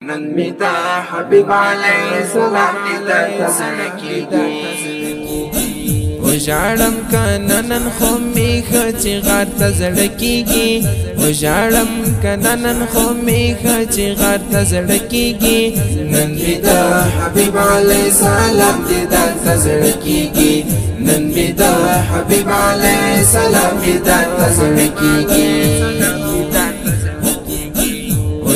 نن میتا حبیب علیہ السلام دیتا تزړکیږي وژاړم کنه نن خو میخ چې غار ته زړکیږي وژاړم کنه نن خو میخ چې غار ته زړکیږي نن میتا حبیب علیہ السلام دیتا تزړکیږي نن میتا حبیب علیہ السلام دیتا تزړکیږي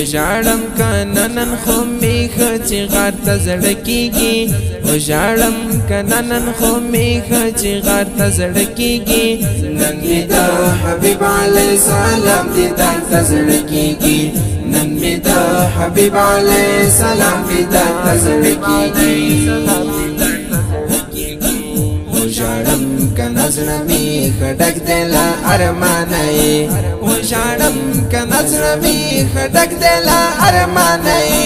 وژاړم کنه نن خو میخ چې غار ته زړکیږي وژاړم کنه نن خو میخ چې غار ته زړکیږي نن میتا حبیب علیہ السلام دیتا تزړکیږي نن میتا حبیب علیہ السلام دیتا تزړکیږي وژاړم کنه زړه می خډک دلا ارمانای وژاړم کنه زړه می خډک دلا ارمانای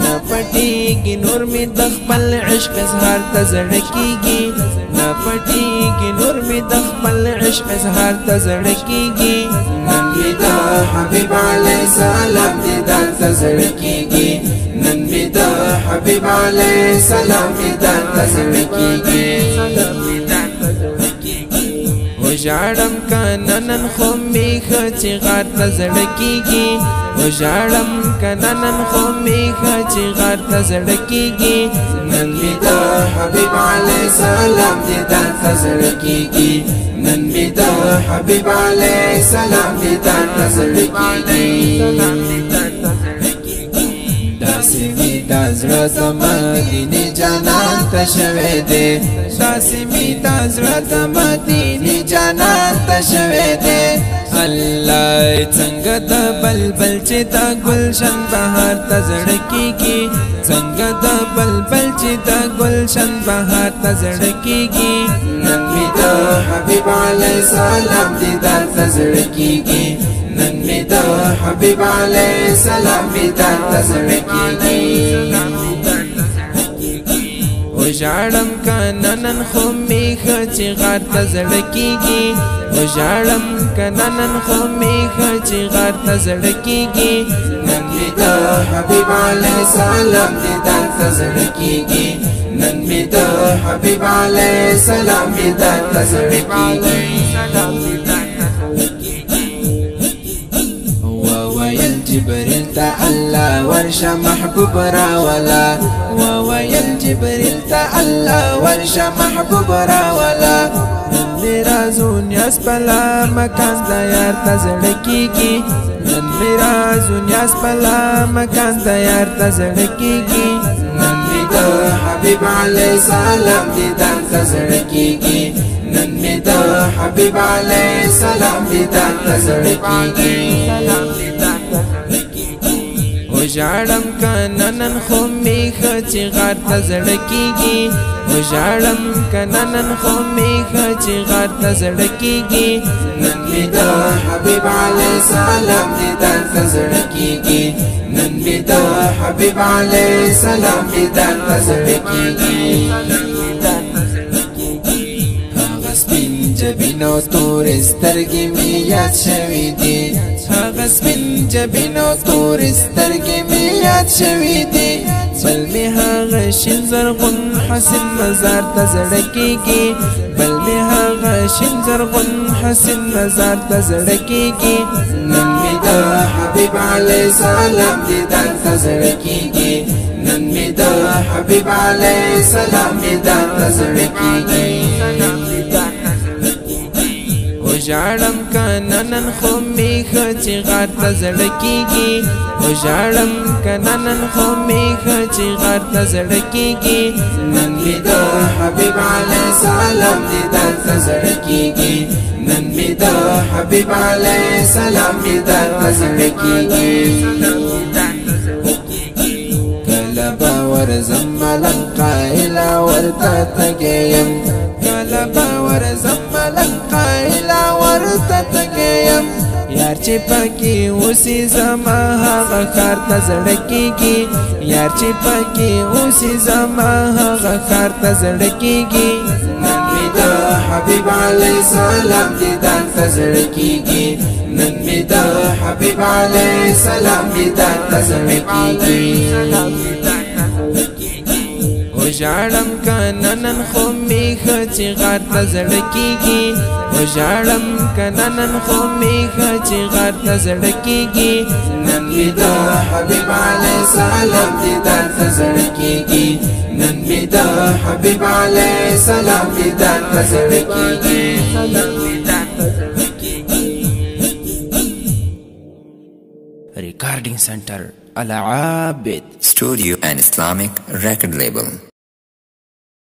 نه پټیږي نور می د خپل عشق اظهار ته زړکیږي نه پټیږي نور می د خپل عشق اظهار ته زړکیږي نن میتا حبیب علیہ السلام دیتا تزړکیږي نن میتا حبیب علیہ السلام دیتا تزړکیږي وژاړم کنه نن خو میخ چې غار ته زړکیږي وژاړم کنه نن خو میخ چې غار ته زړکیږي نن میتا حبیب علیہ السلام دیتا تزړکیږي نن میتا حبیب علیہ السلام دیتا تزړکیږي داسې می دا زړه زما دیني جانان ته شوی دی داسې می دا زړه زما دیني جانان ته شوی دی الله څنګه د بلبل چې د ګلشن بهار ته زړکیږي څنګه د بلبل چې د ګلشن بهار ته زړکیږي نن میتا حبیب علیہ السلام دیتا تزړکیږي نن میتا حبیب علیہ السلام دیتا تزړکیږي وژاړم کنه نن خو میخ چې غار ته زړکیږي وژاړم کنه نن خو میخ چې غار ته زړکیږي نن میتا حبیب علیہ السلام دیتا تزړکیږي نن میتا حبیب علیہ السلام دیتا تزړکیږي وویل جبریل ته الله ورشه محبوب راولا وویل جبریل ته الله ورشه محبوب راولا میرا زونیاس پلا مکان د یار ته زړکیږي نن میرا زونیاس پلا مکان د یار ته زړکیږي نن میتا حبیب علیہ السلام دیتا تزړکیږي نن میتا حبیب علیہ السلام دیتا تزړکیږي وژاړم کنه نن خو میخ چې غار ته زړکیږي وژاړم کنه نن خو میخ چې غار ته زړکیږي نن میتا حبیب علیہ السلام دیتا تزړکیږي نن میتا حبیب علیہ السلام دیتا تزړکیږي هغه سپین جبینو تور سترګې مې یاد شوي دي هغه سپین جبینو تور سترګې مې یاد شوي دي بل مې هغه شین زرغون حسین مزار ته زړکیږي بل مې هغه شین زرغون حسین مزار ته زړکیږي نن میتا حبیب علیہ السلام دیتا تزړکیږي نن میتا حبیب علیہ السلام دیتا تزړکیږي وژاړم کنه نن خو میخ چې غار ته زړکیږي وژاړم کنه نن خو میخ چې غار ته زړکیږي نن میتا حبیب علیہ السلام دیتا تزړکیږي نن میتا حبیب علیہ السلام دیتا تزړکیږي کله باور زملن قائلا ورته تګیم کله باور زملن قائلا ورته تګیم یار چې پکې اوسې زما هغه ښار ته زړکیږي یار چې پکې اوسې زما هغه ښار ته زړکیږي نن میتا حبیب علیہ السلام دیدار تزړه کیږي نن می د حبیب علیہ السلام دیدار تزړه کیږي و ژاړم کنه نن خو می خچې غار تزړه کیږي و ژاړم کنه نن خو می خچې غار تزړه کیږي نن می د حبیب علیہ السلام دیدار تزړه کیږي نن می د حبیب علیہ السلام دیدار تزړه کیږي Recording Center Al Aabid Studio and Islamic Record Label.